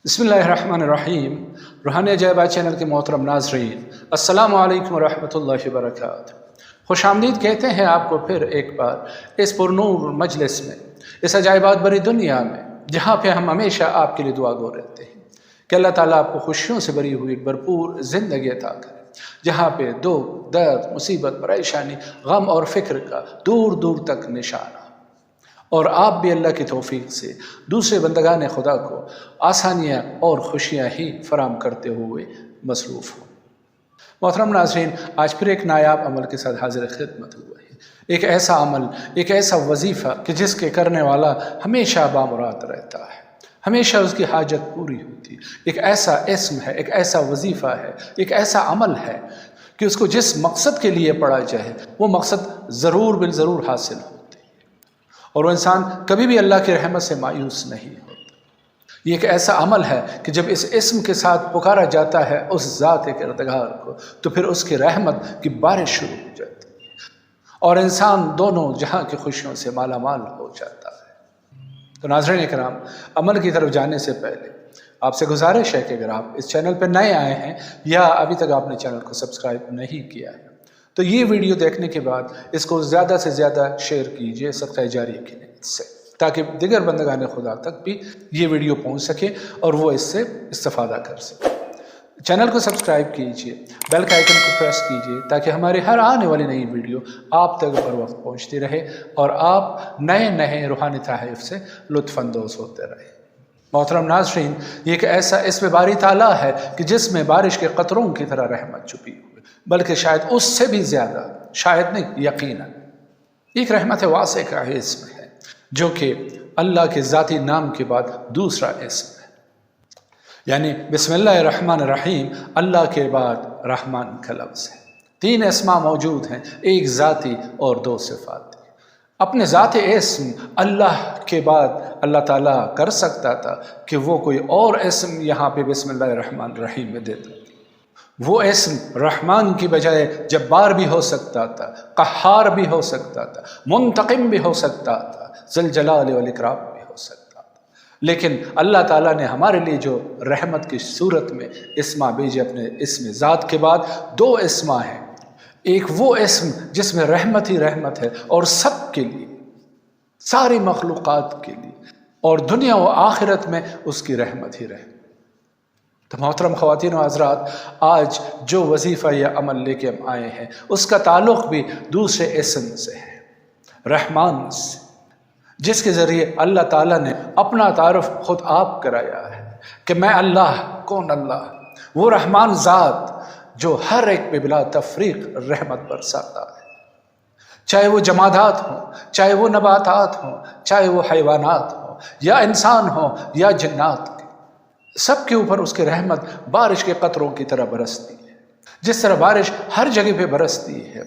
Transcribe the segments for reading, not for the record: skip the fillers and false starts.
बिस्मिल्लाहिर्रहमानिर्रहीम। रूहानी अजायबात चैनल के मोहतरम नाज़रीन, अस्सलामु अलैकुम वरहमतुल्लाहि वबरकातुहू। खुश आमदीद कहते हैं आपको फिर एक बार इस पुरनूर मजलिस में, इस अजायबात भरी दुनिया में, जहाँ पे हम हमेशा आपके लिए दुआ गो रहते हैं कि अल्लाह ताला आपको खुशियों से भरी हुई भरपूर ज़िंदगी अता करे, जहाँ पे दुख, दर्द, मुसीबत, परेशानी, गम और फ़िक्र का दूर दूर तक निशान, और आप भी अल्लाह की तौफीक से दूसरे बंदगान खुदा को आसानियाँ और खुशियाँ ही फराम करते हुए मसरूफ़ हो। मोहतरम नाज़रीन, आज फिर एक नायाब अमल के साथ हाजिर खिदमत हुआ है। एक ऐसा अमल, एक ऐसा वजीफ़ा कि जिसके करने वाला हमेशा बामुराद रहता है, हमेशा उसकी हाजत पूरी होती है। एक ऐसा इस्म है, एक ऐसा वजीफ़ा है, एक ऐसा अमल है कि उसको जिस मकसद के लिए पढ़ा जाए वो मकसद ज़रूर बिल ज़रूर हासिल हो, और वो इंसान कभी भी अल्लाह की रहमत से मायूस नहीं होता। ये एक ऐसा अमल है कि जब इस इस्म के साथ पुकारा जाता है उस ज़ात किरदगार को, तो फिर उसकी रहमत की बारिश शुरू हो जाती है और इंसान दोनों जहां की खुशियों से माला माल हो जाता है। तो नाज़रीन इकराम, अमल की तरफ जाने से पहले आपसे गुजारिश है कि अगर आप इस चैनल पर नए आए हैं या अभी तक आपने चैनल को सब्सक्राइब नहीं किया है, तो ये वीडियो देखने के बाद इसको ज़्यादा से ज़्यादा शेयर कीजिए सदक़ा जारिया की नीयत से, ताकि दिगर बंदगान खुदा तक भी ये वीडियो पहुंच सके और वो इससे इस्तिफ़ादा कर सके। चैनल को सब्सक्राइब कीजिए, बेल का आइकन को प्रेस कीजिए, ताकि हमारे हर आने वाली नई वीडियो आप तक बर वक्त पहुँचती रहे और आप नए नए रूहानी तहफ़ से लुत्फ़अंदोज़ होते रहे। मोहतरम नाज़रीन, ये एक ऐसा इसमें बारी ताला है कि जिसमें बारिश के कतरों की तरह रहमत छुपी हुई, बल्कि शायद उससे भी ज़्यादा, शायद नहीं यकीनन एक रहमत वासे का इसम है, जो कि अल्लाह के ज़ाती नाम के बाद दूसरा इसम है। यानी बिस्मिल्लाहिर्रहमानिर्रहीम, अल्लाह के बाद रहमान का लफ्ज़ है। तीन इसमा मौजूद हैं, एक ज़ाती और दो सिफ़ाती। अपने ज़ात इस्म अल्लाह के बाद अल्लाह ताला कर सकता था कि वो कोई और इस्म यहाँ पे बिस्मिल्लाहिर्रहमानिर्रहीम में दे देता। वो इस्म रहमान की बजाय जब्बार भी हो सकता था, क़हार भी हो सकता था, मुंतक़िम भी हो सकता था, ज़ुल जलाल वल इकराम भी हो सकता था। लेकिन अल्लाह ताला ने हमारे लिए जो रहमत की सूरत में इस्मा भेजे, अपने इस्म ज़ात के बाद दो इस्मा हैं। एक वो इस्म जिसमें रहमत ही रहमत है और सब के लिए, सारी मखलूक़ात के लिए, और दुनिया व आखिरत में उसकी रहमत ही रहमत। तो मोहतरम ख़वातीन व हज़रात, आज जो वजीफ़ा या अमल लेके हम आए हैं उसका ताल्लुक़ भी दूसरे इस्म से है, रहमान से, जिसके ज़रिए अल्लाह ताला ने अपना तारुफ़ ख़ुद आप कराया है कि मैं अल्लाह, कौन अल्लाह, वो रहमान ज़ात जो हर एक पे बिला तफरीक रहमत बरसाता है। चाहे वो जमादात हों, चाहे वो नबातात हों, चाहे वो हैवानात हों, या इंसान हों या जन्नात, सब के ऊपर उसकी रहमत बारिश के कतरों की तरह बरसती है। जिस तरह बारिश हर जगह पे बरसती है,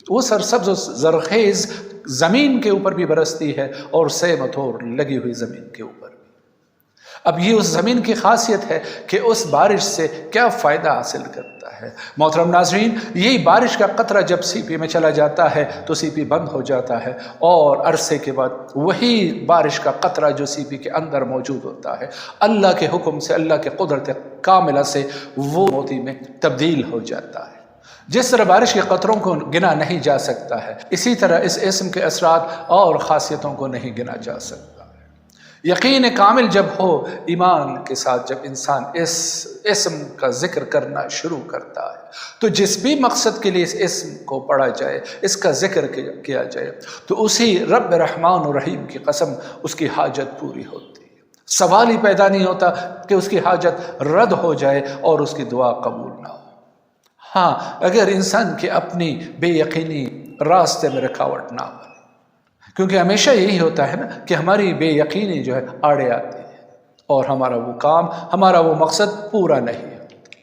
वो सरसब्ज़ ज़रख़ेज़ ज़मीन के ऊपर भी बरसती है और सेमथोर लगी हुई ज़मीन के ऊपर भी। अब ये उस ज़मीन की खासियत है कि उस बारिश से क्या फ़ायदा हासिल करता है। मोहतरम नाज़रीन, यही बारिश का कतरा जब सीपी में चला जाता है तो सीपी बंद हो जाता है, और अरसे के बाद वही बारिश का कतरा जो सीपी के अंदर मौजूद होता है, अल्लाह के हुक्म से, अल्लाह के कुदरत कामिला से वो मोती में तब्दील हो जाता है। जिस तरह बारिश के कतरों को गिना नहीं जा सकता है, इसी तरह इस इस्म के असरात और ख़ासियतों को नहीं गिना जा सकता। यकीन कामिल जब हो ईमान के साथ, जब इंसान इस इस्म का जिक्र करना शुरू करता है, तो जिस भी मकसद के लिए इस इस्म को पढ़ा जाए, इसका जिक्र किया जाए, तो उसी रब रहमान और रहीम की कसम उसकी हाजत पूरी होती है। सवाल ही पैदा नहीं होता कि उसकी हाजत रद्द हो जाए और उसकी दुआ कबूल ना हो। हाँ, अगर इंसान की अपनी बेयकीनी रास्ते में रुकावट ना हो, क्योंकि हमेशा यही होता है ना कि हमारी बेयकीनी जो है आड़े आती है और हमारा वो काम, हमारा वो मकसद पूरा नहीं होता।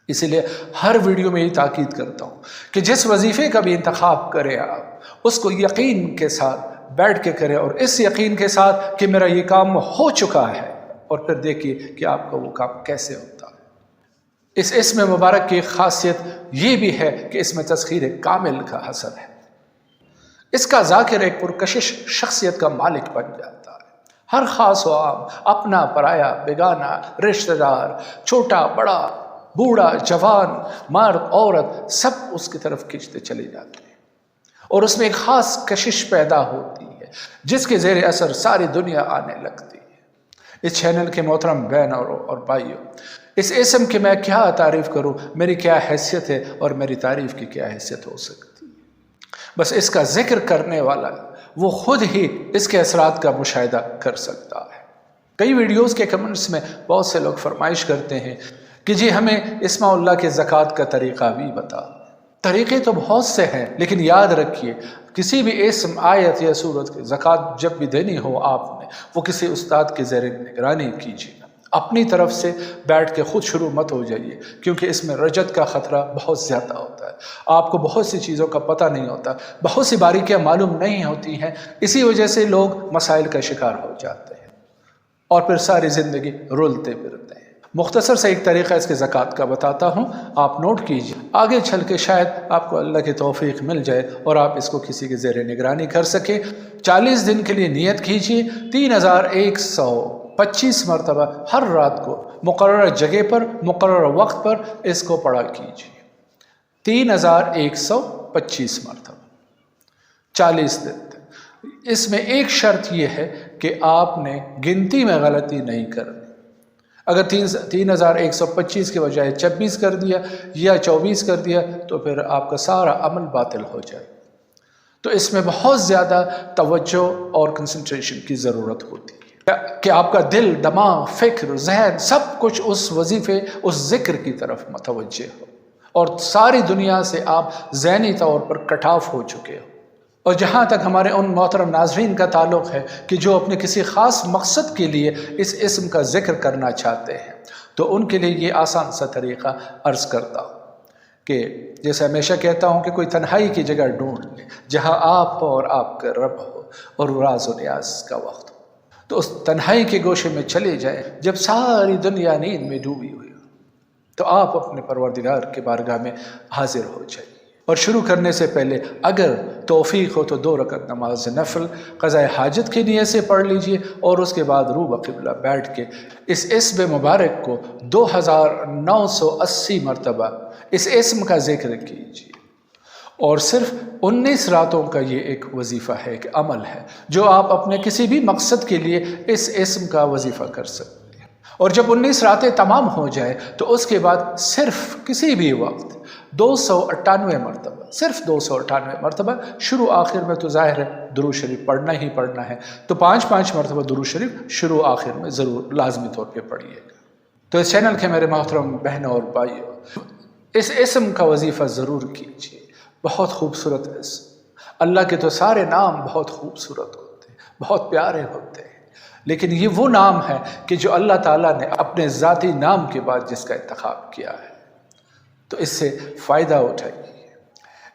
इसीलिए हर वीडियो में यही ताकीद करता हूँ कि जिस वजीफ़े का भी इंतखाब करें आप, उसको यकीन के साथ बैठ के करें, और इस यकीन के साथ कि मेरा ये काम हो चुका है, और फिर देखिए कि आपका वो काम कैसे होता है। इस इस्म मुबारक की खासियत ये भी है कि इसमें तस्खीर कामिल का हसर है। इसका ज़ाकिर एक पुरकशिश शख्सियत का मालिक बन जाता है, ہر خاص و عام، اپنا پرایا بیگانہ، رشتہ دار، چھوٹا بڑا، بوڑھا جوان، مرد عورت، سب اس کی طرف کھینچتے چلے جاتے ہیں، اور اس میں ایک خاص کشش پیدا ہوتی ہے جس کے زیر اثر ساری دنیا آنے لگتی ہے۔ اس چینل کے محترم بہن اور بھائیوں، اس اسم کی میں کیا تعریف کروں، میری کیا حیثیت ہے اور میری تعریف کی کیا حیثیت ہو سکتی ہے؟ بس اس کا ذکر کرنے والا وہ خود ہی اس کے اثرات کا مشاہدہ کر سکتا ہے۔ کئی ویڈیوز کے کمنٹس میں بہت سے لوگ فرمائش کرتے ہیں کہ جی ہمیں اسماء اللہ کے زکوٰۃ کا طریقہ بھی بتا۔ طریقے تو بہت سے ہیں، لیکن یاد رکھیے کسی بھی اسم، آیت یا سورت کی زکوٰۃ جب بھی دینی ہو آپ نے، وہ کسی استاد کے زیر نگرانی کیجیے، اپنی طرف سے بیٹھ کے خود شروع مت ہو جائیے، کیونکہ اس میں رجت کا خطرہ بہت زیادہ ہوتا ہے۔ آپ کو بہت سی چیزوں کا پتہ نہیں ہوتا، بہت سی باریکیاں معلوم نہیں ہوتی ہیں، اسی وجہ سے لوگ مسائل کا شکار ہو جاتے ہیں اور پھر ساری زندگی رولتے پھرتے ہیں۔ مختصر سے ایک طریقہ اس کے زکوٰۃ کا بتاتا ہوں، آپ نوٹ کیجیے، آگے چل کے شاید آپ کو اللہ کی توفیق مل جائے اور آپ اس کو کسی کے زیر نگرانی کر سکیں۔ 40 دن کے لیے نیت کیجیے، 3125 مرتبہ ہر رات کو مقررہ جگہ پر مقررہ وقت پر اس کو پڑھا کیجیے، 3125 مرتبہ 40 دن تک۔ اس میں ایک شرط یہ ہے کہ آپ نے گنتی میں غلطی نہیں کرنی۔ اگر 3125 کے بجائے 26 کر دیا یا 24 کر دیا تو پھر آپ کا سارا عمل باطل ہو جائے۔ تو اس میں بہت زیادہ توجہ اور کنسنٹریشن کی ضرورت ہوتی ہے کہ آپ کا دل، دماغ، فکر، ذہن سب کچھ اس وظیفے، اس ذکر کی طرف متوجہ ہو، اور ساری دنیا سے آپ ذہنی طور پر کٹ آف ہو چکے ہو۔ اور جہاں تک ہمارے ان محترم ناظرین کا تعلق ہے کہ جو اپنے کسی خاص مقصد کے لیے اس اسم کا ذکر کرنا چاہتے ہیں، تو ان کے لیے یہ آسان سا طریقہ عرض کرتا ہوں کہ جیسے ہمیشہ کہتا ہوں کہ کوئی تنہائی کی جگہ ڈھونڈ لے جہاں آپ ہو اور آپ کا رب ہو اور راز و نیاز کا وقت ہو، تو اس تنہائی کے گوشے میں چلے جائیں جب ساری دنیا نیند میں ڈوبی ہوئی ہو، تو آپ اپنے پروردگار کے بارگاہ میں حاضر ہو جائیے۔ اور شروع کرنے سے پہلے اگر توفیق ہو تو 2 رکعت نماز نفل قضاء حاجت کی نیت سے پڑھ لیجئے، اور اس کے بعد روح بقبلہ بیٹھ کے اس اسم مبارک کو 2980 مرتبہ اس اسم کا ذکر کیجیے۔ اور صرف 19 راتوں کا یہ ایک وظیفہ ہے، ایک عمل ہے جو آپ اپنے کسی بھی مقصد کے لیے اس اسم کا وظیفہ کر سکتے ہیں۔ اور جب 19 راتیں تمام ہو جائے تو اس کے بعد صرف کسی بھی وقت 298 مرتبہ، صرف 298 مرتبہ، شروع آخر میں تو ظاہر ہے درود شریف پڑھنا ہی پڑھنا ہے، تو 5 مرتبہ درود شریف شروع آخر میں ضرور لازمی طور پہ پڑھیے گا۔ تو اس چینل کے میرے محترم بہنوں اور بھائیوں، اس اسم کا وظیفہ ضرور کیجیے۔ بہت خوبصورت اسم، اللہ کے تو سارے نام بہت خوبصورت ہوتے ہیں، بہت پیارے ہوتے ہیں، لیکن یہ وہ نام ہے کہ جو اللہ تعالیٰ نے اپنے ذاتی نام کے بعد جس کا انتخاب کیا ہے، تو اس سے فائدہ اٹھائیے،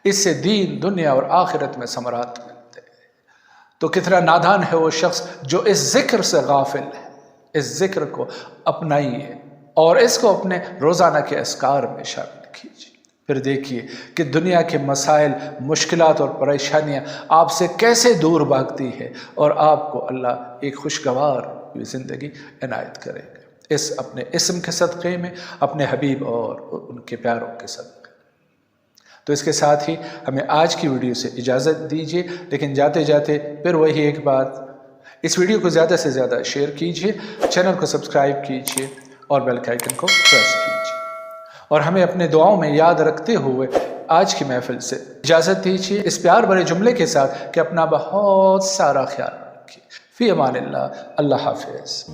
اس سے دین، دنیا اور آخرت میں ثمرات ملتے ہیں۔ تو کتنا نادان ہے وہ شخص جو اس ذکر سے غافل ہے۔ اس ذکر کو اپنائیے اور اس کو اپنے روزانہ کے اذکار میں شامل کیجیے، پھر دیکھیے کہ دنیا کے مسائل، مشکلات اور پریشانیاں آپ سے کیسے دور بھاگتی ہے، اور آپ کو اللہ ایک خوشگوار زندگی عنایت کرے گا اس اپنے اسم کے صدقے میں، اپنے حبیب اور ان کے پیاروں کے صدقے۔ تو اس کے ساتھ ہی ہمیں آج کی ویڈیو سے اجازت دیجیے، لیکن جاتے جاتے پھر وہی ایک بات، اس ویڈیو کو زیادہ سے زیادہ شیئر کیجیے، چینل کو سبسکرائب کیجیے اور بیل آئیکن کو پریس کیجیے، اور ہمیں اپنے دعاؤں میں یاد رکھتے ہوئے آج کی محفل سے اجازت دیجیے اس پیار بھرے جملے کے ساتھ کہ اپنا بہت سارا خیال رکھیے۔ فی امان اللہ، اللہ حافظ۔